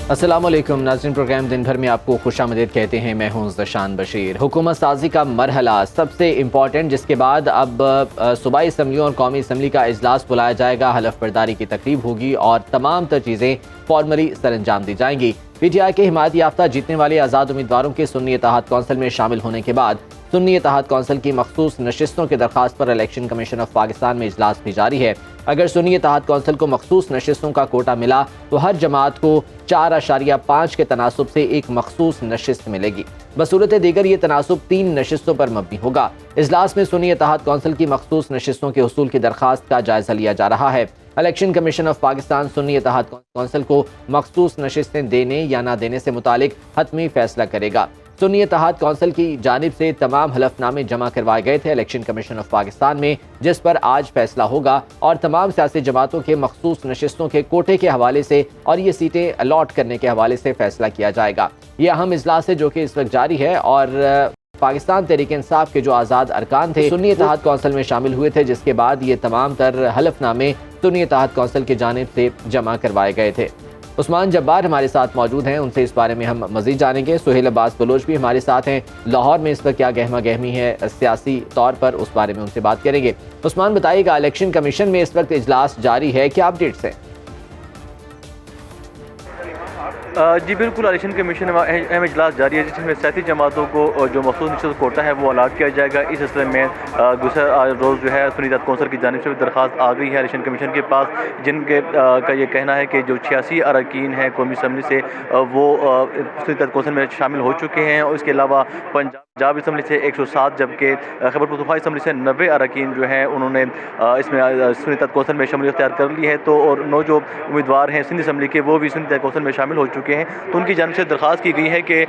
अस्सलामुअलैकुम नाज़रीन, प्रोग्राम दिन भर में आपको खुशामदीद कहते हैं। मैं हूं ज़शान बशीर। हुकूमत साजी का मरहला सबसे इम्पॉर्टेंट, जिसके बाद अब सूबाई असम्बलियों और कौमी असम्बली का इजलास बुलाया जाएगा। हलफ बर्दारी की तकरीब होगी और तमाम तर चीज़ें फॉर्मली सरअंजाम दी जाएंगी। PTI के हिमायत याफ्ता जीतने वाले आज़ाद उम्मीदवारों के सुन्नी इत्तेहाद कौंसिल में शामिल होने के बाद सुन्नी इत्तेहाद कौंसिल की मखसूस नशिस्तों की दरख्वास्त पर इलेक्शन कमीशन ऑफ पाकिस्तान में इजलास भी जारी है। अगर सुन्नी इत्तेहाद कौंसिल को मखसूस नशिस्तों का कोटा मिला तो हर जमात को 4.5 के तनासुब से एक मखसूस नशिस्त मिलेगी। बसूरत दीगर ये तनासुब 3 नशिस्तों पर मबनी होगा। इजलास में सुन्नी इत्तेहाद कौंसिल की मखसूस नशिस्तों के हुसूल की दरख्वास्त का जायजा लिया जा रहा है। Election commission of Pakistan Sunni Ittehad council को मखसूस नशिस्तें देने या ना देने से मुतालिक हतमी फैसला करेगा। सुन्नी इत्तेहाद कौंसिल की जानिब से तमाम हलफनामे जमा करवाए गए थे इलेक्शन कमीशन ऑफ पाकिस्तान में, जिस पर आज फैसला होगा और तमाम सियासी जमातों के मखसूस नशिस्तों के कोटे के हवाले से और ये सीटें अलॉट करने के हवाले से फैसला किया जाएगा। ये अहम इजलास है जो कि इस वक्त जारी है और पाकिस्तान तहरीक इंसाफ के जो आज़ाद अरकान थे सुन्नी इत्तेहाद कौंसिल में शामिल हुए थे, जिसके बाद ये तमाम तर हलफनामे सुन्नी इत्तेहाद कौंसिल की जानिब से जमा करवाए गए थे। उस्मान जब्बार हमारे साथ मौजूद हैं, उनसे इस बारे में हम मज़ीद जानेंगे। सुहेल अब्बास बलोच भी हमारे साथ हैं। लाहौर में इस वक्त क्या गहमा गहमी है सियासी तौर पर, उस बारे में उनसे बात करेंगे। उस्मान बताइएगा, इलेक्शन कमीशन में इस वक्त इजलास जारी है, क्या अपडेट्स हैं? जी बिल्कुल, इलेक्शन कमीशन में अहम इजलास जारी है जिसमें सियासी जमातों को जो मखसूस निश्चित कोटा है वो अलाट किया जाएगा। इस सिलसिले में दूसरा रोज़ जो है सुन्नी इत्तेहाद कौंसिल की जानिब से भी दरख्वास्त आ गई है इलेक्शन कमीशन के पास, जिनके का ये कहना है कि जो 86 अरकान हैं कौमी असम्बली से वो सुन्नी इत्तेहाद कौंसिल में शामिल हो चुके हैं और इसके अलावा पंजाब असम्बली से 107 जबकि खैबर पख्तूनख्वा असम्बली से 90 अरकान जो हैं उन्होंने इसमें सुन्नी इत्तेहाद कौंसिल में शमूलियत इख्तियार कर ली है। तो और 9 जो उम्मीदवार हैं सिंध असम्बली के वो भी सुन्नी इत्तेहाद कौंसिल में शामिल हो चुके हैं। तो उनकी जानिब से दरख्वास्त की गई है कि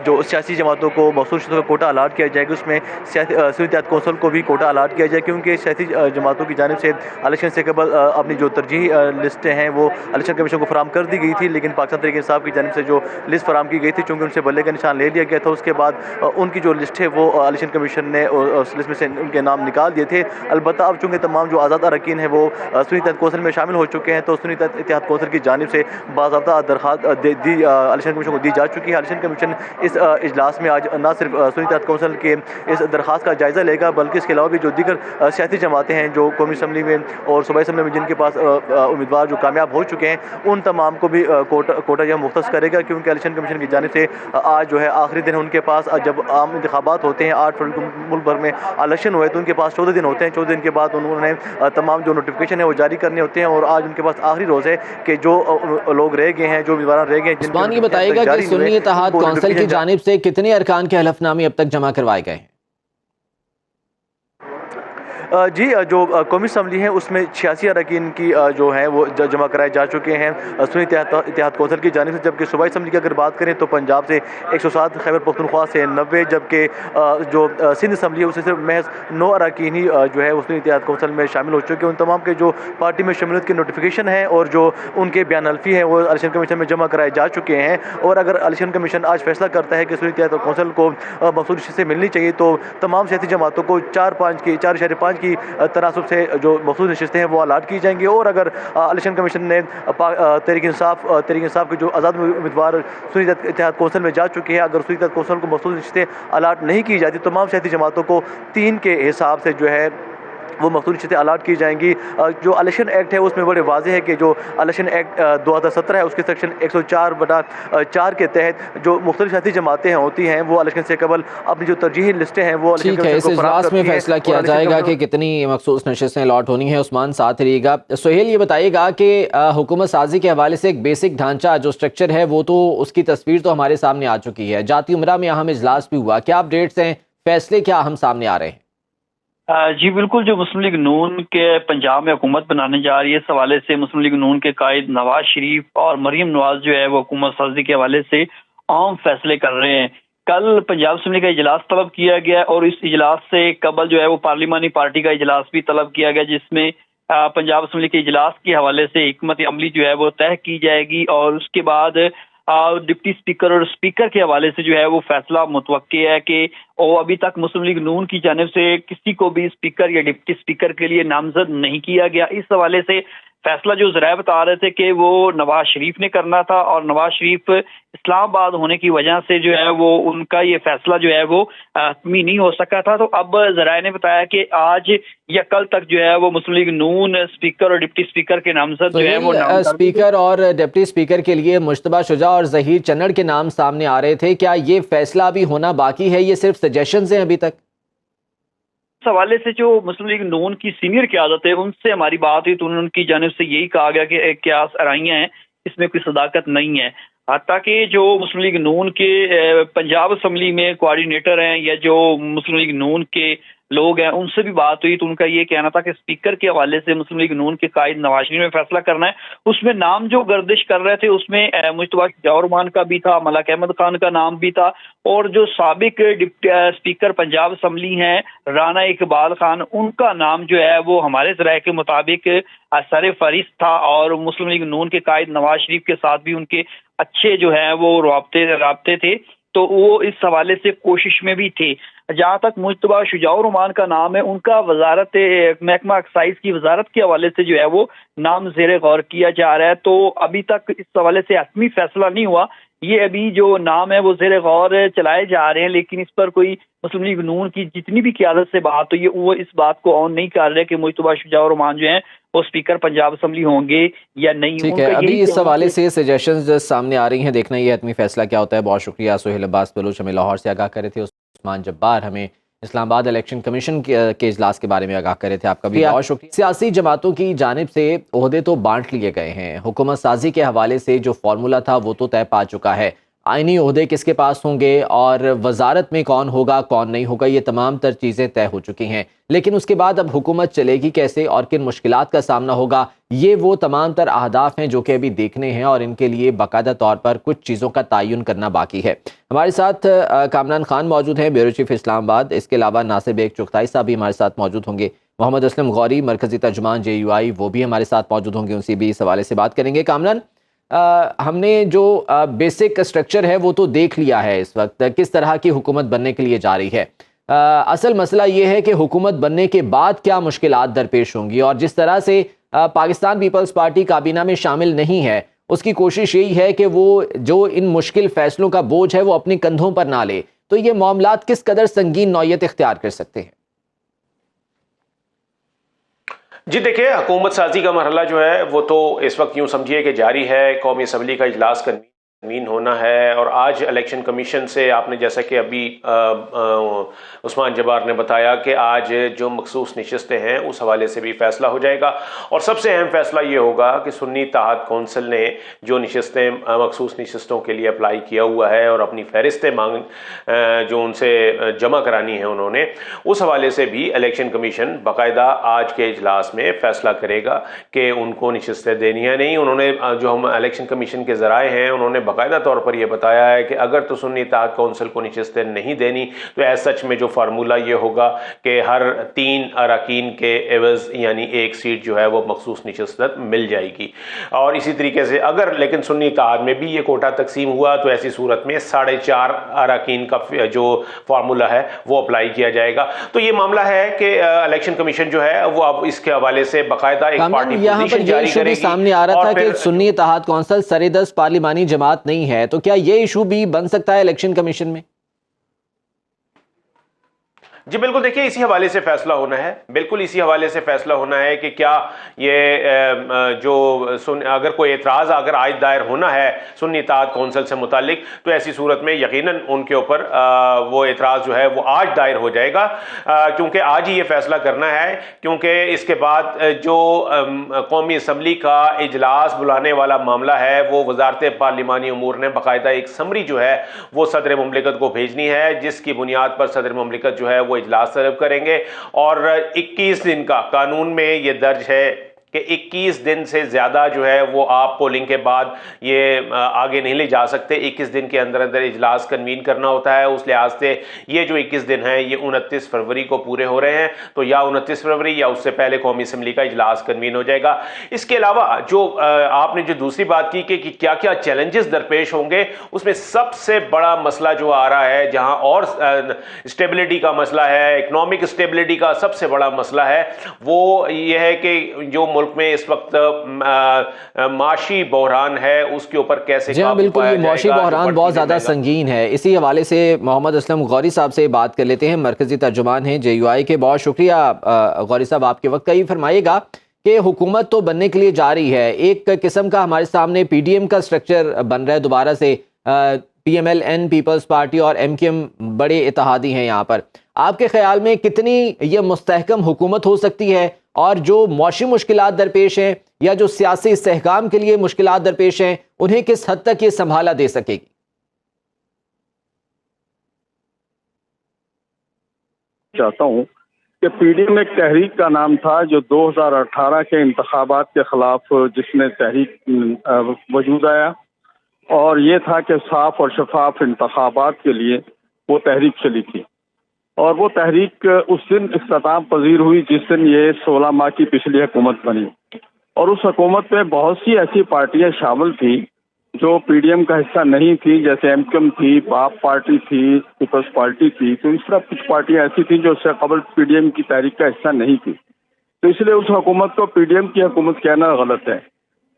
जो सियासी जमातों को मखसूस का कोटा अलाट किया जाएगा, उसमें सुन्नी इत्तेहाद कौंसिल को भी कोटा अलाट किया जाए, क्योंकि सियासी जमातों की जानिब से इलेक्शन से कबल अपनी जो तरजीह लिस्टें हैं वो इलेक्शन कमीशन को फराम कर दी गई थी, लेकिन पाकिस्तान तहरीक इंसाफ की जानिब से जो लिस्ट फराम की गई थी चूँकि उनसे बल्ले का निशान ले लिया गया था, उसके बाद उनकी जो लिस्ट है वो इलेक्शन कमीशन ने उस लिस्ट में से उनके नाम निकाल दिए थे। अलबत्ता अब चूँकि तमाम जो आज़ाद अरकान हैं वो सुन्नी इत्तेहाद कौंसिल में शामिल हो चुके हैं, तो सुन्नी इत्तेहाद कौंसिल की जानिब से बाज़ाब्ता दरख्वास्त दी इलेक्शन कमीशन को दी जा चुकी है। इलेक्शन कमीशन इस इजलास में आज न सिर्फ सुन्नी इत्तेहाद कौंसिल के इस दरख्वास्त का जायज़ा लेगा, बल्कि इसके अलावा भी जो दीगर सियासी जमातें हैं जो कौमी असम्बली में और सूबाई असम्बली में जिनके पास उम्मीदवार जो कामयाब हो चुके हैं, उन तमाम को भी कोटा यह मुख्तस करेगा, क्योंकि इलेक्शन कमीशन की जानिब से आज जो है आखिरी दिन उनके पास, जब आम इंतखाबात होते हैं 8 फरवरी को मुल्क भर में इलेक्शन हुए तो उनके पास 14 दिन होते हैं। 14 दिन के बाद उन्होंने तमाम जो नोटिफिकेशन है वो जारी करने होते हैं और आज उनके पास आखिरी रोज़ है कि जो लोग रह गए हैं, जो उम्मीदवार रह गए हैं। ये बताइएगा कि सुन्नी इत्तेहाद कौंसिल की जानिब से कितने अरकान के हलफनामे अब तक जमा करवाए गए हैं? जी जो कौमी असम्बली है उसमें 86 अरकान की जो है वो जमा कराए जा चुके हैं सुन्नी इत्तेहाद कौंसिल की जानिब से, जबकि सूबाई असम्बली की अगर बात करें तो पंजाब से 107, खैबर पख्तूनख्वा से 90, जबकि जो सिंध असम्बली है उससे सिर्फ महज 9 अरकान ही जो है सुन्नी इत्तेहाद कौंसिल में शामिल हो चुके हैं। उन तमाम के जो पार्टी में शमूलियत के नोटिफिकेशन है और जो उनके बयान हल्फी है वो इलेक्शन कमीशन में जमा कराए जा चुके हैं। और अगर इलेक्शन कमीशन आज फैसला करता है कि सुन्नी इत्तेहाद कौंसिल को मखसूस नशिस्तें मिलनी चाहिए तो तमाम सियासी जमातों को 4.5 की तनासुब से जो मखसूस नशिस्तें हैं वो अलाट की जाएंगी। और अगर इलेक्शन कमीशन ने तहरीक इंसाफ के जो आज़ाद उम्मीदवार सुन्नी इत्तेहाद कौंसिल में जा चुके हैं, अगर सुन्नी इत्तेहाद कौंसिल को मखसूस नशिस्तें अलाट नहीं की जाती, तमाम सियासी जमातों को 3 के हिसाब से जो है वो मखसूस नशिस्तें अलाट की जाएंगी। जो इलेक्शन एक्ट है उसमें बड़े वाज़ेह है कि जो इलेक्शन एक्ट 2017 है उसके सेक्शन 104/4 के तहत जो मुख्तलिफ सियासी जमातें होती हैं वो इलेक्शन से कबल अपनी जो तरजीही लिस्टें हैं वो ठीक है, इस इजलास में फैसला किया जाएगा कि कितनी मखसूस नशिस्तें अलॉट होनी है। उस्मान साथ रहिएगा। सुहेल ये बताइएगा कि हुकूमत साजी के हवाले से एक बेसिक ढांचा जो स्ट्रक्चर है वो तो उसकी तस्वीर तो हमारे सामने आ चुकी है, जाती उमरा में अहम इजलास भी हुआ, क्या अपडेट्स हैं, फैसले क्या अहम सामने आ रहे हैं? जी बिल्कुल, जो मुस्लिम लीग नून के पंजाब में हुकूमत बनाने जा रही है, इस हवाले से मुस्लिम लीग नून के कायद नवाज शरीफ और मरीम नवाज जो है वो हुकूमत साजी के हवाले से अहम फैसले कर रहे हैं। कल पंजाब असम्बली का इजलास तलब किया गया और इस इजलास से कबल जो है वो पार्लिमानी पार्टी का इजलास भी तलब किया गया, जिसमें पंजाब असम्बली के इजलास के हवाले से हिकमत अमली जो है वो तय की जाएगी और उसके बाद डिप्टी स्पीकर और स्पीकर के हवाले से जो है वो फैसला मुतवक्की है कि और अभी तक मुस्लिम लीग नून की जानिब से किसी को भी स्पीकर या डिप्टी स्पीकर के लिए नामजद नहीं किया गया। इस हवाले से फैसला जो ज़राए बता रहे थे कि वो नवाज शरीफ ने करना था, और नवाज शरीफ इस्लामाबाद होने की वजह से जो है वो उनका ये फैसला जो है वो हतमी नहीं हो सका था। तो अब ज़राए ने बताया कि आज या कल तक जो है वो मुस्लिम लीग नून स्पीकर और डिप्टी स्पीकर के नामजद तो जो है वो नाम स्पीकर और डिप्टी स्पीकर के लिए मुश्तबा शुजा और जहीर चन्नड़ के नाम सामने आ रहे थे। क्या ये फैसला अभी होना बाकी है, ये सिर्फ सजेशंस हैं अभी तक? इस हवाले से जो मुस्लिम लीग नून की सीनियर क़यादत है उनसे हमारी बात हुई तो उनकी जानिब से यही कहा गया कि क्यास आराइयाँ हैं, इसमें कोई सदाकत नहीं है। हत्ता कि जो मुस्लिम लीग नून के पंजाब असम्बली में कोऑर्डिनेटर हैं या जो मुस्लिम लीग नून के लोग हैं उनसे भी बात हुई तो उनका ये कहना था कि स्पीकर के हवाले से मुस्लिम लीग नून के कायद नवाज शरीफ में फैसला करना है। उसमें नाम जो गर्दिश कर रहे थे उसमें मुश्तबा शुजा का भी था, मलक अहमद खान का नाम भी था, और जो साबिक स्पीकर पंजाब असम्बली हैं राना इकबाल खान, उनका नाम जो है वो हमारे ज़राए के मुताबिक सर फहरिस्त था। और मुस्लिम लीग नून के कायद नवाज शरीफ के साथ भी उनके अच्छे जो है वो राब्ते थे, तो वो इस हवाले से कोशिश में भी थे। जहाँ तक मुश्तबा शुजा का नाम है, उनका वजारत महकमा एक्साइज की वजारत के हवाले से जो है वो नाम ज़ेरे गौर किया जा रहा है। तो अभी तक इस हवाले से हतमी फैसला नहीं हुआ, ये अभी जो नाम है वो ज़ेरे गौर चलाए जा रहे हैं, लेकिन इस पर कोई मुस्लिम लीग नून की जितनी भी क़यादत से बात हुई है वो इस बात को ऑन नहीं कर रहे कि मुश्तबा शुजा जो हैं वो स्पीकर पंजाब असम्बली होंगे या नहीं। ठीक है, अभी इस हवाले से सजेशंस सामने आ रही हैं, देखना ये हतमी फैसला क्या होता है। बहुत शुक्रिया सुहेल अब्बास बलूच हमें लाहौर से आगाह कर रहे थे। उस्मान जब्बार हमें इस्लामाबाद इलेक्शन कमीशन के इजलास के बारे में आगाह कर रहे थे। आपका भी बहुत शुक्रिया। सियासी जमातों की जानिब से ओहदे तो बांट लिए गए हैं, हुकूमत साजी के हवाले से जो फार्मूला था वो तो तय पा चुका है। आइनी ओहदे किसके पास होंगे और वजारत में कौन होगा कौन नहीं होगा, ये तमाम तर चीज़ें तय हो चुकी हैं। लेकिन उसके बाद अब हुकूमत चलेगी कैसे और किन मुश्किलात का सामना होगा, ये वो तमाम तर अहदाफ हैं जो कि अभी देखने हैं और इनके लिए बाकायदा तौर पर कुछ चीज़ों का तयन करना बाकी है। हमारे साथ कामरान खान मौजूद हैं, ब्यूरो चीफ इस्लामाबाद। इसके अलावा नासिर बेग चुगताई साहब भी हमारे साथ मौजूद होंगे। मोहम्मद असलम गौरी मरकज़ी तर्जुमान JUI वो भी हमारे साथ मौजूद होंगे, उनसे भी इस हवाले से बात करेंगे। कामरान, हमने जो बेसिक स्ट्रक्चर है वो तो देख लिया है, इस वक्त किस तरह की हुकूमत बनने के लिए जा रही है। असल मसला ये है कि हुकूमत बनने के बाद क्या मुश्किलात दरपेश होंगी, और जिस तरह से पाकिस्तान पीपल्स पार्टी काबीना में शामिल नहीं है उसकी कोशिश यही है कि वो जो इन मुश्किल फैसलों का बोझ है वो अपने कंधों पर ना ले। तो ये मामलात किस कदर संगीन नौयत इख्तियार कर सकते हैं? जी देखिए, हुकूमत साजी का मरहला जो है वो तो इस वक्त यूँ समझिए कि जारी है। कौमी असम्बली का इजलास कन्वीन होना है और आज इलेक्शन कमीशन से आपने जैसा कि अभी उस्मान जब्बार ने बताया कि आज जो मखसूस नशस्तें हैं उस हवाले से भी फैसला हो जाएगा। और सबसे अहम फैसला ये होगा कि सुन्नी इत्तेहाद कौंसिल ने जो नशस्तें मखसूस नशस्तों के लिए अप्लाई किया हुआ है और अपनी फहरिस्तें मांग जो उनसे जमा करानी है उन्होंने, उस हवाले से भी इलेक्शन कमीशन बाकायदा आज के इजलास में फैसला करेगा कि उनको नशस्तें देनी है नहीं। उन्होंने जो हम इलेक्शन कमीशन के ज़राए हैं उन्होंने बाकायदा तौर पर यह बताया है कि अगर तो सुन्नी इत्तेहाद कौंसिल को नशस्तें नहीं देनी तो एज सच में जो फार्मूला ये होगा कि हर 3 अरकान के एवज यानी 1 सीट जो है वो मखसूस नशस्त मिल जाएगी। और इसी तरीके से अगर लेकिन सुन्नी इत्तेहाद में भी ये कोटा तकसीम हुआ तो ऐसी सूरत में 4.5 अरकान का जो फार्मूला है वो अप्लाई किया जाएगा। तो ये मामला है कि इलेक्शन कमीशन जो है वो अब इसके हवाले से बाकायदा एक पार्टी पोजीशन जारी करेगी। सामने आ रहा था कि सुन्नी इत्तेहाद कौंसिल सर-ए-दस्त पार्लिमानी जमात नहीं है, तो क्या ये इशू भी बन सकता है इलेक्शन कमीशन में? जी बिल्कुल, देखिए इसी हवाले से फैसला होना है, बिल्कुल इसी हवाले से फैसला होना है कि क्या ये जो अगर कोई एतराज़ अगर आज दायर होना है सुन्नी इत्तेहाद कौंसिल से मुतालिक तो ऐसी सूरत में यकीनन उनके ऊपर वो एतराज़ जो है वो आज दायर हो जाएगा, क्योंकि आज ही ये फैसला करना है। क्योंकि इसके बाद जो कौमी असम्बली का इजलास बुलाने वाला मामला है वो वजारत पार्लिमानी उमूर ने बाकायदा एक समरी जो है वो सदर मुमलिकत को भेजनी है, जिसकी बुनियाद पर सदर मुमलिकत जो है वो इजलास तलब करेंगे। और 21 दिन का कानून में ये दर्ज है कि 21 दिन से ज़्यादा जो है वो आप पोलिंग के बाद ये आगे नहीं ले जा सकते। 21 दिन के अंदर अंदर इजलास कन्वीन करना होता है। उस लिहाज से ये जो 21 दिन हैं ये 29 फरवरी को पूरे हो रहे हैं, तो या 29 फरवरी या उससे पहले कौमी असम्बली का इजलास कन्वीन हो जाएगा। इसके अलावा जो आपने जो दूसरी बात की कि क्या क्या चैलेंजेस दरपेश होंगे, उसमें सबसे बड़ा मसला जो आ रहा है, जहां और स्टेबिलिटी का मसला है, इकनॉमिक स्टेबिलिटी का सबसे बड़ा मसला है, वो ये है कि जो मुल्क में इस वक्त माशी बहरान है उसके ऊपर कैसे जी हाँ, बिल्कुल, ये माशी बहरान बहुत ज़्यादा संगीन है। इसी हवाले से मोहम्मद असलम गौरी साहब से बात कर लेते हैं, मरकज़ी तर्जुमान हैं JUI के। बहुत शुक्रिया गौरी साहब आपके वक्त का। ही फरमाइएगा कि हुकूमत तो बनने के लिए जा रही है, एक किस्म का हमारे सामने PDM का स्ट्रक्चर बन रहा है दोबारा से। PMLN पीपल्स पार्टी और MKM बड़े इत्तेहादी हैं यहाँ पर। आपके ख्याल में कितनी ये मुस्तहकम हुकूमत हो सकती है, और जो मौशी मुश्किलात दरपेश हैं या जो सियासी इस्तेहकाम के लिए मुश्किलात दरपेश हैं, उन्हें किस हद तक ये संभाला दे सकेगी? चाहता हूँ कि PDM एक तहरीक का नाम था जो 2018 के इंतखाबात के खिलाफ जिसने तहरीक वजूद आया, और ये था कि साफ और शफाफ इंतखाबात के लिए वो तहरीक चली थी। और वो तहरीक उस दिन इख्तिताम पजीर हुई जिस दिन ये 16 माह की पिछली हुकूमत बनी, और उस हुकूमत में बहुत सी ऐसी पार्टियां शामिल थी जो PDM का हिस्सा नहीं थी, जैसे MKM थी, बाप पार्टी थी, पीपल्स पार्टी थी। तो इस तरह कुछ पार्टियां ऐसी थी जो उससे कबल PDM की तहरीक का हिस्सा नहीं थी। तो इसलिए उस हुकूमत को PDM की हुकूमत कहना गलत है।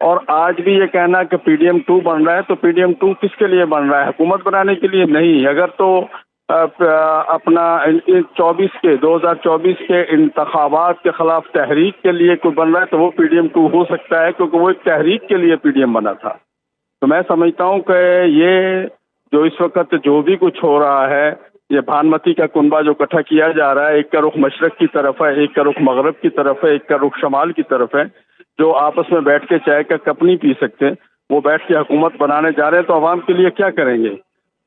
और आज भी ये कहना कि PDM 2 बन रहा है, तो PDM 2 किसके लिए बन रहा है? हुकूमत बनाने के लिए नहीं। अगर तो अपना 2024 के इंतखाबात के खिलाफ तहरीक के लिए कोई बन रहा है तो वो PDM 2 हो सकता है, क्योंकि वो एक तहरीक के लिए PDM बना था। तो मैं समझता हूँ कि ये जो इस वक्त जो भी कुछ हो रहा है, ये भानमती का कुनबा जो इकट्ठा किया जा रहा है, एक का रुख मशरक की तरफ है, एक का रुख मगरब की तरफ है, एक का रुख शमाल की तरफ है, जो आपस में बैठ के चाय का कप नहीं पी सकते, वो बैठ के हुकूमत बनाने जा रहे हैं। तो अवाम के लिए क्या करेंगे?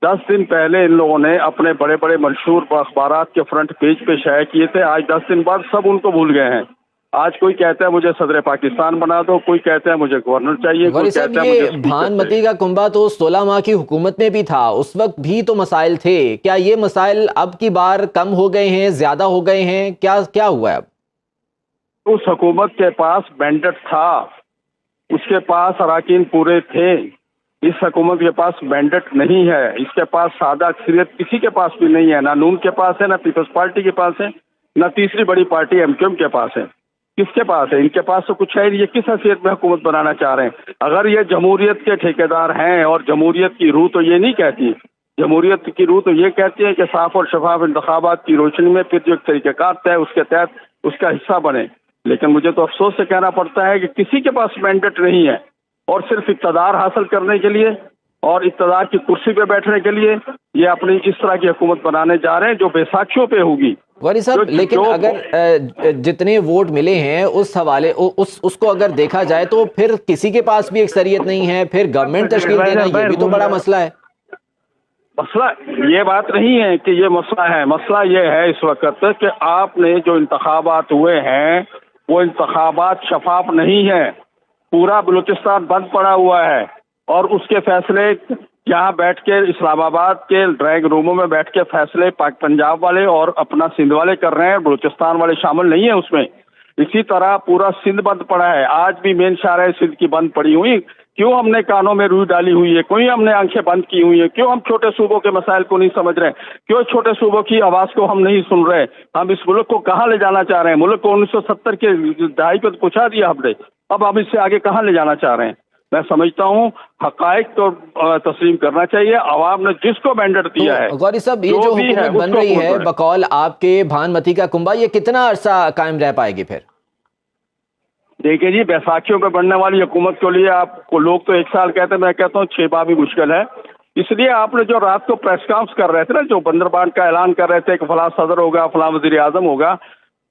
10 दिन पहले इन लोगों ने अपने बड़े बड़े मशहूर अखबारात के फ्रंट पेज पे शाया किए थे। आज 10 दिन बाद सब उनको भूल गए हैं। आज कोई कहता है मुझे सदर पाकिस्तान बना दो, कोई कहता है मुझे गवर्नर चाहिए, कोई कहता है मुझे भानमती का कुंबा तो 16 माह की हुकूमत में भी था, उस वक्त भी तो मसाइल थे। क्या ये मसाइल अब की बार कम हो गए हैं, ज्यादा हो गए हैं? क्या हुआ है अब? उस हुकूमत के पास बैंडेट था, उसके पास अराकीन पूरे थे। इस हुकूमत के पास बैंडेट नहीं है, इसके पास सादा अक्सरियत किसी के पास भी नहीं है, ना नून के पास है, ना पीपल्स पार्टी के पास है, ना तीसरी बड़ी पार्टी MKM के पास है। किसके पास है? इनके पास तो कुछ है। ये किस हैसियत में हुकूमत बनाना चाह रहे हैं? अगर ये जमहूरियत के ठेकेदार हैं, और जमहूरियत की रूह तो ये नहीं कहती, जमहूरियत की रूह तो ये कहती है कि साफ और शफाफ इंतखाबात की रोशनी में फिर जो एक तरीक़ाकार तय उसके तहत उसका हिस्सा बने। लेकिन मुझे तो अफसोस से कहना पड़ता है कि किसी के पास मैंडेट नहीं है, और सिर्फ इक़्तिदार हासिल करने के लिए और इक़्तिदार की कुर्सी पे बैठने के लिए ये अपनी इस तरह की हुकूमत बनाने जा रहे हैं जो बेसाखियों पे होगी। गौरी साहब, लेकिन अगर जितने वोट मिले हैं उस हवाले उसको अगर देखा जाए तो फिर किसी के पास भी अक्सरियत नहीं है, फिर गवर्नमेंट तश्कील देना ये भी तो बड़ा मसला है। मसला ये बात नहीं है कि ये मसला है, मसला ये है इस वक्त कि आपने जो इंतखाबात हुए हैं वो इंतखाबात शफाफ नहीं है। पूरा बलूचिस्तान बंद पड़ा हुआ है, और उसके फैसले यहाँ बैठ के इस्लामाबाद के ड्राइंग रूमों में बैठ के फैसले पंजाब वाले और अपना सिंध वाले कर रहे हैं, बलूचिस्तान वाले शामिल नहीं है उसमें। इसी तरह पूरा सिंध बंद पड़ा है, आज भी मेन शाहराह सिंध की बंद पड़ी हुई। क्यों हमने कानों में रुई डाली हुई है? क्यों हमने आंखें बंद की हुई है? क्यों हम छोटे सूबों के मसाइल को नहीं समझ रहे? क्यों छोटे सूबों की आवाज़ को हम नहीं सुन रहे? हम इस मुल्क को कहाँ ले जाना चाह रहे हैं? मुल्क को 1970 के दहाई पे पहुँचा दिया हमने, अब हम इससे आगे कहाँ ले जाना चाह रहे हैं? मैं समझता हूँ हकायक तो तस्लीम करना चाहिए। आवाम ने जिसको मैंडेट दिया है, गौरी साहब, ये जो हुकूमत बन रही है बकौल आपके भानमती का कुंबा, ये कितना अरसा कायम रह पाएगी फिर? देखिए जी, बैसाखियों पे बनने वाली हुकूमत के लिए आपको लोग तो 1 साल कहते हैं, मैं कहता हूँ 6 माह भी मुश्किल है। इसलिए आपने जो रात को प्रेस कॉन्फ्रेंस कर रहे थे ना, जो बंदरबांट का ऐलान कर रहे थे कि फलां सदर होगा, फलां वज़ीर आज़म होगा,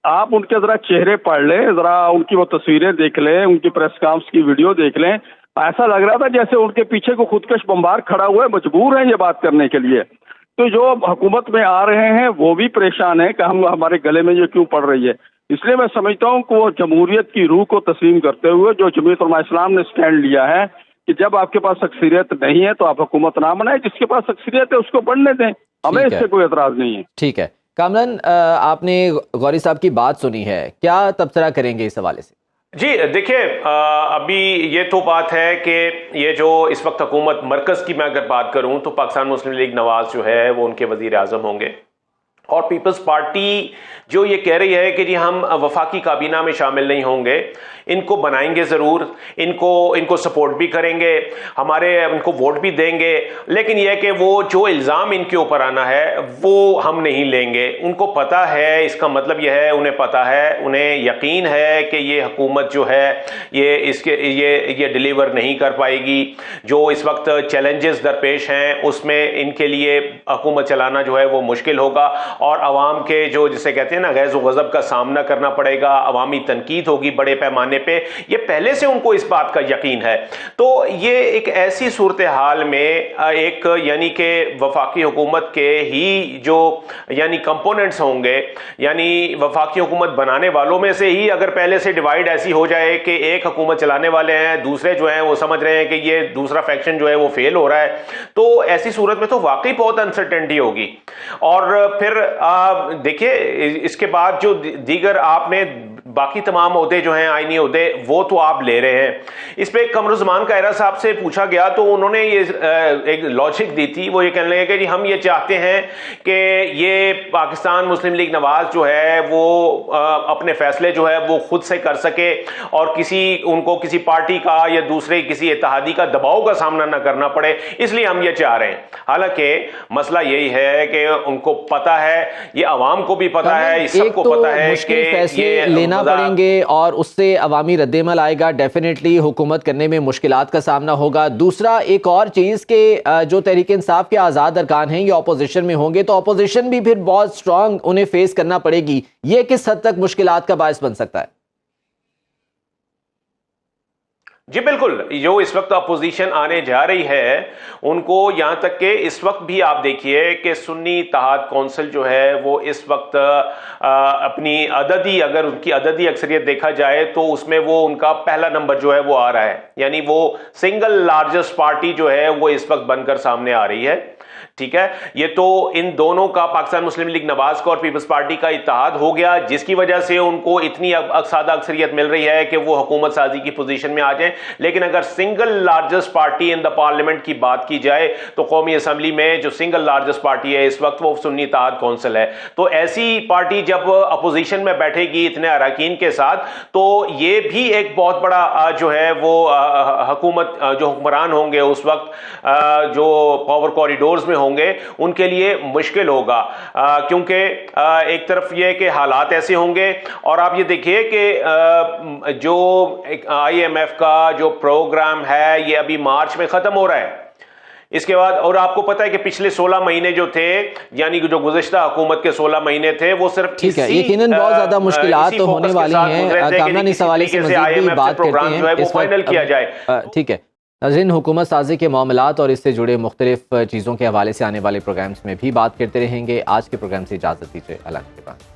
आप उनके ज़रा चेहरे पढ़ लें, ज़रा उनकी वो तस्वीरें देख लें, उनकी प्रेस कॉन्फ्रेंस की वीडियो देख लें। ऐसा लग रहा था जैसे उनके पीछे को खुदकश बम्बार खड़ा हुआ है, मजबूर है ये बात करने के लिए। तो जो हुकूमत में आ रहे हैं वो भी परेशान है कि हमारे गले में ये क्यों पड़ रही है। इसलिए मैं समझता हूँ कि वो जमहूरियत की रूह को तस्लीम करते हुए जो जमीयत उलमा इस्लाम ने स्टैंड लिया है कि जब आपके पास अक्सरियत नहीं है तो आप हुकूमत ना बनाए, जिसके पास अक्सरियत है उसको बनने दें, हमें इससे कोई एतराज़ नहीं है। ठीक है कामरान, आपने गौरी साहब की बात सुनी है, क्या तबसरा करेंगे इस हवाले से? जी देखिए, अभी ये तो बात है कि ये जो इस वक्त हुकूमत मरकज़ की मैं अगर बात करूं तो पाकिस्तान मुस्लिम लीग नवाज जो है वो उनके वज़ीर आज़म होंगे, और पीपल्स पार्टी जो ये कह रही है कि जी हम वफाकी काबीना में शामिल नहीं होंगे, इनको बनाएंगे ज़रूर, इनको सपोर्ट भी करेंगे, इनको वोट भी देंगे, लेकिन यह कि वो जो इल्ज़ाम इनके ऊपर आना है वो हम नहीं लेंगे। उनको पता है, इसका मतलब यह है उन्हें पता है, उन्हें यकीन है कि ये हुकूमत जो है ये डिलीवर नहीं कर पाएगी। जो इस वक्त चैलेंजेस दरपेश हैं उसमें इनके लिए हुकूमत चलाना जो है वो मुश्किल होगा और अवाम के जो जिसे कहते हैं ना गैज़ गज़ब का सामना करना पड़ेगा, अवामी तनकीद होगी बड़े पैमाने पे, ये पहले से उनको इस बात का यकीन है। तो ये एक ऐसी सूरत हाल में एक यानी कि वफाकी हुकूमत के ही जो यानी कंपोनेंट्स होंगे, यानी वफाकी हुकूमत बनाने वालों में से ही अगर पहले से डिवाइड ऐसी हो जाए कि एक हुकूमत चलाने वाले हैं, दूसरे जो हैं वो समझ रहे हैं कि ये दूसरा फैक्शन जो है वो फेल हो रहा है, तो ऐसी सूरत में तो वाकई बहुत अनसर्टेनिटी होगी। और फिर देखिए इसके बाद जो दीगर आपने बाकी तमाम ओहदे जो हैं आईनी ओहदे वो तो आप ले रहे हैं। इस पे कमरुज़्ज़मान कायरा साहब से पूछा गया तो उन्होंने ये एक लॉजिक दी थी, वो ये कहने लगे कि जी हम ये चाहते हैं कि ये पाकिस्तान मुस्लिम लीग नवाज जो है वो अपने फैसले जो है वो खुद से कर सके और उनको किसी पार्टी का या दूसरे किसी इत्तेहादी का दबाव का सामना ना करना पड़े, इसलिए हम ये चाह रहे हैं। हालांकि मसला यही है कि उनको पता है, ये अवाम को भी पता है, सबको पता है कि ये लेना पड़ेंगे और उससे अवामी रद्देमल आएगा, डेफिनेटली हुकूमत करने में मुश्किलात का सामना होगा। दूसरा एक और चीज़ के जो तहरीक इंसाफ के आज़ाद अरकान हैं ये अपोजिशन में होंगे तो अपोजिशन भी फिर बहुत स्ट्रांग उन्हें फेस करना पड़ेगी। ये किस हद तक मुश्किलात का बायस बन सकता है? जी बिल्कुल, जो इस वक्त अपोजिशन आने जा रही है उनको यहाँ तक कि इस वक्त भी आप देखिए कि सुन्नी इत्तेहाद कौंसिल जो है वो इस वक्त अपनी अगर उनकी अददी अक्सरियत देखा जाए तो उसमें वो उनका पहला नंबर जो है वो आ रहा है, यानी वो सिंगल लार्जेस्ट पार्टी जो है वो इस वक्त बनकर सामने आ रही है। ठीक है, ये तो इन दोनों का पाकिस्तान मुस्लिम लीग नवाज का और पीपल्स पार्टी का इत्तेहाद हो गया, जिसकी वजह से उनको इतनी सादा अक्सरियत मिल रही है कि वो हुकूमत साजी की पोजीशन में आ जाए। लेकिन अगर single largest party in the parliament की बात की जाए तो कौमी असम्बली में जो सिंगल लार्जेस्ट पार्टी है इस वक्त वो सुन्नी इत्तेहाद कौंसिल है। तो ऐसी पार्टी जब अपोजिशन में बैठेगी इतने अरकान के साथ तो ये भी एक बहुत बड़ा जो है वो हुकूमत जो हुक्मरान होंगे उस वक्त जो पावर कॉरिडोर्स में होंगे उनके लिए मुश्किल होगा, क्योंकि एक तरफ ये कि हालात ऐसे होंगे और आप ये देखिए कि जो IMF का जो प्रोग्राम है ये अभी मार्च में खत्म हो रहा है। इसके बाद और आपको पता है कि पिछले 16 महीने जो थे, यानी कि जो गुज़िश्ता हुकूमत के 16 महीने थे वो सिर्फ ठीक है, यकीनन बहुत ज्यादा मुश्किलात तो होने वाली हैं। कामरान इस हवाले से मज़ीद भी बात करते हैं, वो फाइनल किया जाए। ठीक है नाज़रीन, हुकूमत साजी के मामलात और इससे जुड़े मुख्तलिफ चीज़ों के हवाले से आने वाले प्रोग्राम्स में भी बात करते रहेंगे। आज के प्रोग्राम से इजाज़त दीजिए, अल्लाह के बाद।